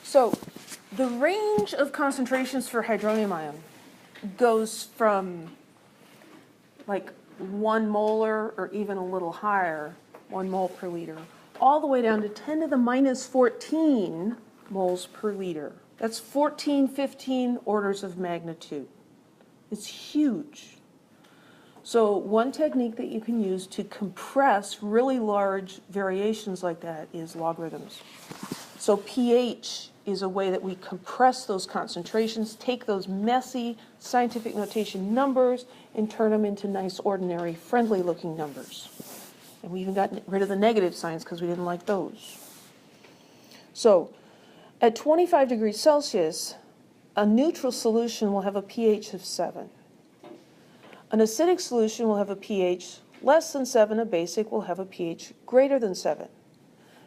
So the range of concentrations for hydronium ion goes from like 1 molar or even a little higher, 1 mole per liter, all the way down to 10 to the minus 14 moles per liter. That's 14, 15 orders of magnitude. It's huge. So one technique that you can use to compress really large variations like that is logarithms. So pH is a way that we compress those concentrations, take those messy scientific notation numbers and turn them into nice, ordinary, friendly-looking numbers. And we even got rid of the negative signs because we didn't like those. So at 25 degrees Celsius, a neutral solution will have a pH of 7. An acidic solution will have a pH less than 7. A basic will have a pH greater than 7.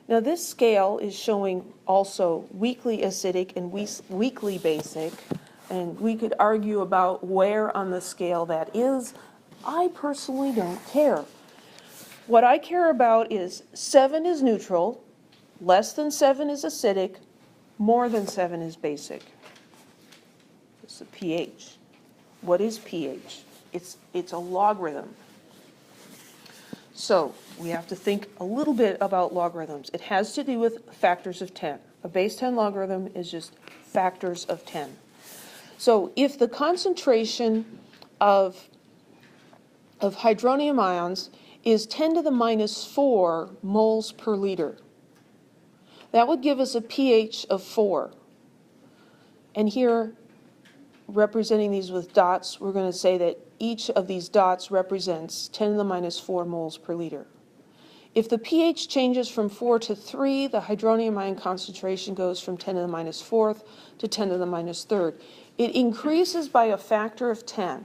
Now this scale is showing also weakly acidic and weakly basic, and we could argue about where on the scale that is. I personally don't care. What I care about is 7 is neutral, less than 7 is acidic, more than 7 is basic. It's the pH. What is pH? It's a logarithm. So we have to think a little bit about logarithms. It has to do with factors of 10. A base 10 logarithm is just factors of 10. So if the concentration of hydronium ions is 10 to the minus 4 moles per liter, that would give us a pH of 4. And here, representing these with dots, we're going to say that each of these dots represents 10 to the minus 4 moles per liter. If the pH changes from 4 to 3, the hydronium ion concentration goes from 10 to the minus 4th to 10 to the minus 3rd. It increases by a factor of 10.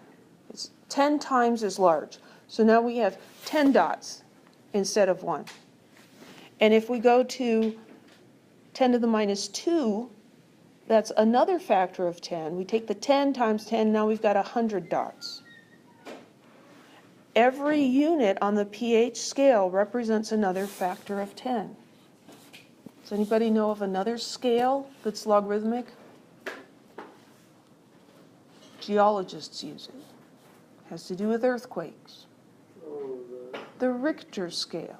It's 10 times as large. So now we have 10 dots instead of 1. And if we go to 10 to the minus 2, that's another factor of 10. We take the 10 times 10, now we've got 100 dots. Every unit on the pH scale represents another factor of 10. Does anybody know of another scale that's logarithmic? Geologists use it. It has to do with earthquakes. The Richter scale.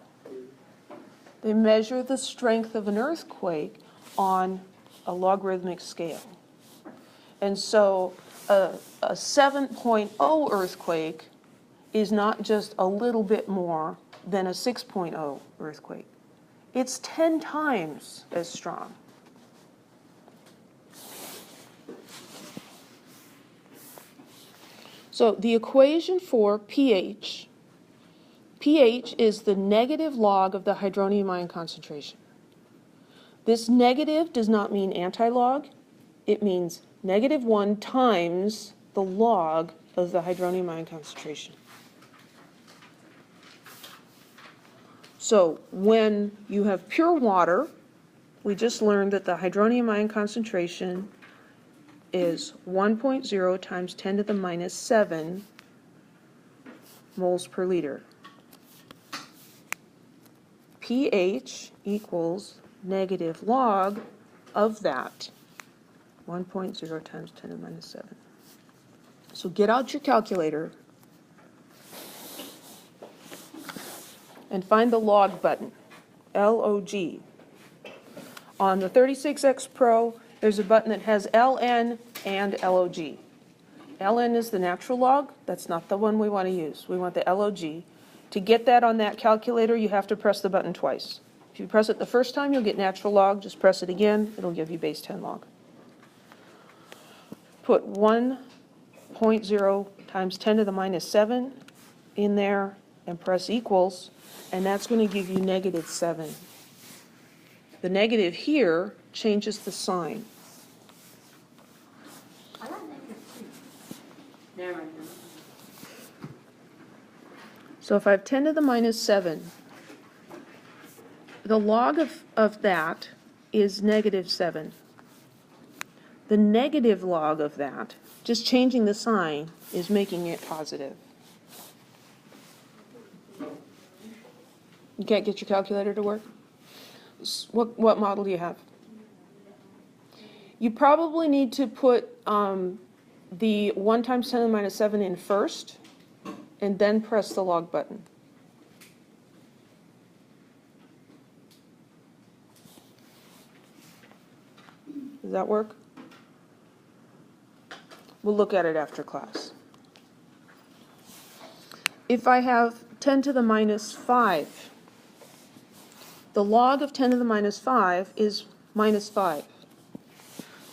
They measure the strength of an earthquake on a logarithmic scale. And so a 7.0 earthquake is not just a little bit more than a 6.0 earthquake. It's 10 times as strong. So the equation for pH is the negative log of the hydronium ion concentration. This negative does not mean anti-log. It means -1 times the log of the hydronium ion concentration. So when you have pure water, we just learned that the hydronium ion concentration is 1.0 times 10 to the minus 7 moles per liter. pH equals negative log of that, 1.0 times 10 to the minus 7. So get out your calculator and find the log button, L-O-G. On the 36X Pro, there's a button that has LN and LOG. LN is the natural log. That's not the one we want to use. We want the LOG. To get that on that calculator, you have to press the button twice. If you press it the first time, you'll get natural log. Just press it again. It'll give you base 10 log. Put 1.0 times 10 to the minus 7 in there and press equals, and that's going to give you -7. The negative here changes the sign. I like -2. Never mind. So if I have 10 to the minus 7, the log of that is -7. The negative log of that, just changing the sign, is making it positive. You can't get your calculator to work? What model do you have? You probably need to put the 1 times 10 to the minus 7 in first, and then press the log button. Does that work? We'll look at it after class. If I have 10 to the minus 5, the log of 10 to the minus 5 is minus 5.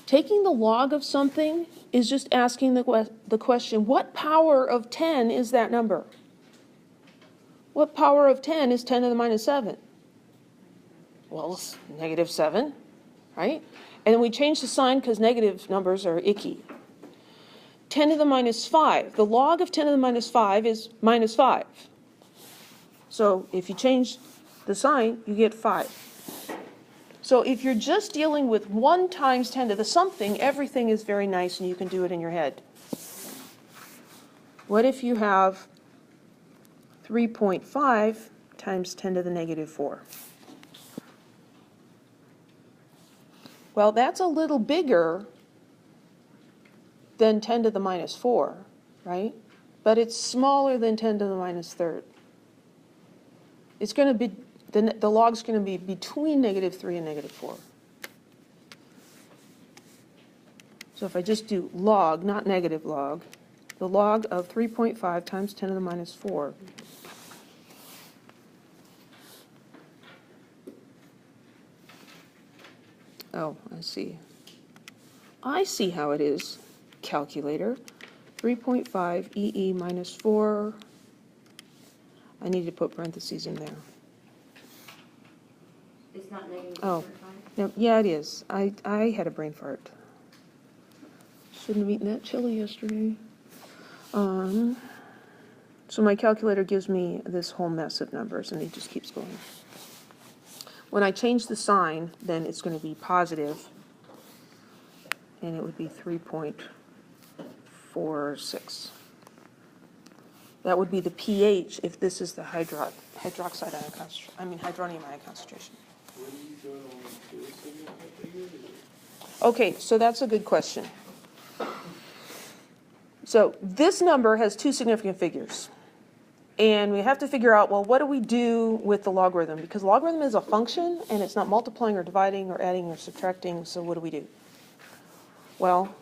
Taking the log of something is just asking the question, what power of 10 is that number? What power of 10 is 10 to the minus 7? Well, it's negative 7, right? And then we change the sign because negative numbers are icky. 10 to the minus 5. The log of 10 to the minus 5 is minus 5. So if you change the sign, you get 5. So if you're just dealing with 1 times 10 to the something, everything is very nice and you can do it in your head. What if you have 3.5 times 10 to the negative 4? Well, that's a little bigger than 10 to the minus 4, right? But it's smaller than 10 to the minus third. It's going to be, the log's going to be between negative 3 and negative 4. So if I just do log, not negative log, the log of 3.5 times 10 to the minus 4. Oh, I see. I see how it is. Calculator. 3.5 EE minus 4. I need to put parentheses in there. It's not negative. Oh, no, yeah, it is. I had a brain fart. Shouldn't have eaten that chili yesterday. So my calculator gives me this whole mess of numbers, and it just keeps going. When I change the sign, then it's going to be positive, and it would be 3.46. That would be the pH if this is the hydroxide ion concentration. I mean hydronium ion concentration. Okay, so that's a good question. So this number has 2 significant figures. And we have to figure out, well, what do we do with the logarithm? Because logarithm is a function, and it's not multiplying or dividing or adding or subtracting, so what do? Well,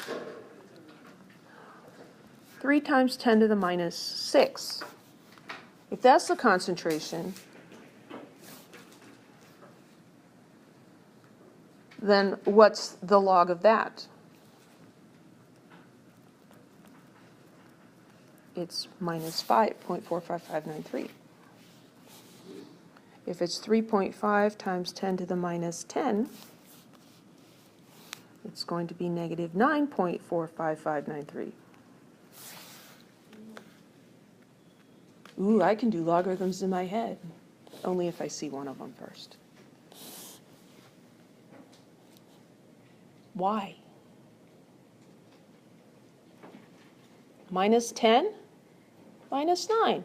3 times 10 to the minus 6. If that's the concentration, then what's the log of that? It's minus 5.45593. If it's 3.5 times 10 to the minus 10, it's going to be negative 9.45593. Ooh, I can do logarithms in my head, only if I see one of them first. Why? Minus 10, minus 9,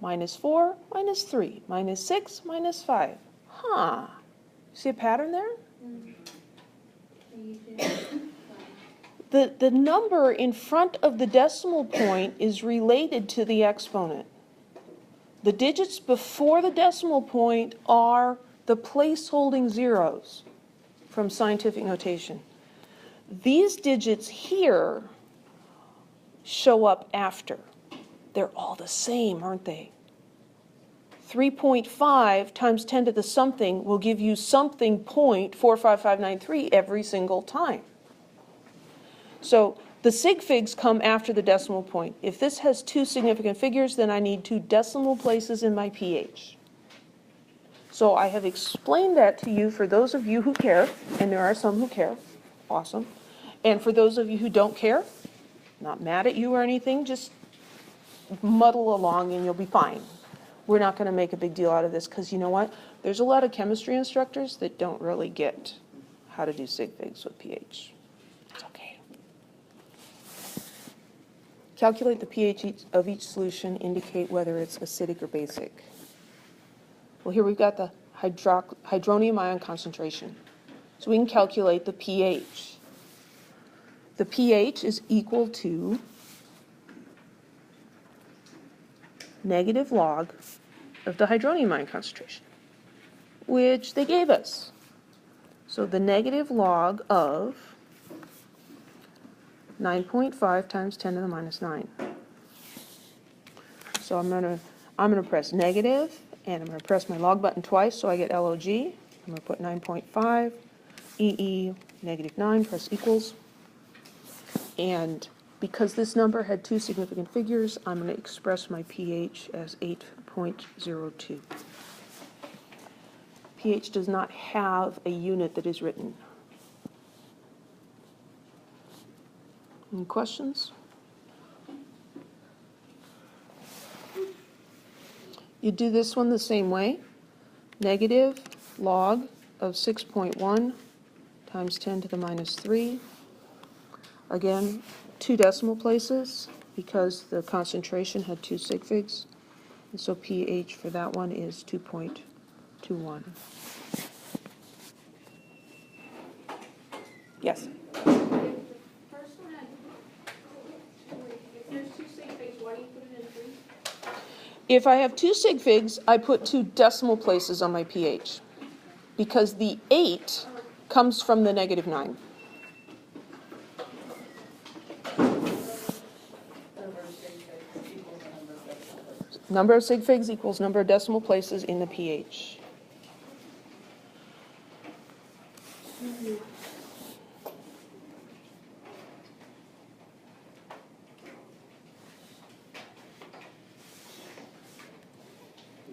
minus 4, minus 3, minus 6, minus 5. Huh. See a pattern there? The number in front of the decimal point is related to the exponent. The digits before the decimal point are the place-holding zeros from scientific notation. These digits here show up after. They're all the same, aren't they? 3.5 times 10 to the something will give you something 0.45593 every single time. So the sig figs come after the decimal point. If this has 2 significant figures, then I need 2 decimal places in my pH. So I have explained that to you for those of you who care, and there are some who care. Awesome. And for those of you who don't care, not mad at you or anything, just muddle along and you'll be fine. We're not going to make a big deal out of this because you know what? There's a lot of chemistry instructors that don't really get how to do sig figs with pH. It's okay. Calculate the pH of each solution, indicate whether it's acidic or basic. Well, here we've got the hydronium ion concentration. So we can calculate the pH. the pH is equal to negative log of the hydronium ion concentration, which they gave us. So the negative log of 9.5 times 10 to the minus 9. So I'm gonna press negative, and I'm gonna press my log button twice so I get log. I'm gonna put 9.5, negative 9, press equals. And because this number had two significant figures, I'm gonna express my pH as 8.02. pH does not have a unit that is written. Any questions? You do this one the same way. Negative log of 6.1 times 10 to the minus 3. Again, 2 decimal places because the concentration had 2 sig figs. And so pH for that one is 2.21. Yes? First one, if there's 2 sig figs, why do you put it in 3? If I have 2 sig figs, I put 2 decimal places on my pH because the 8 comes from the negative 9. Number of sig figs equals number of decimal places in the pH.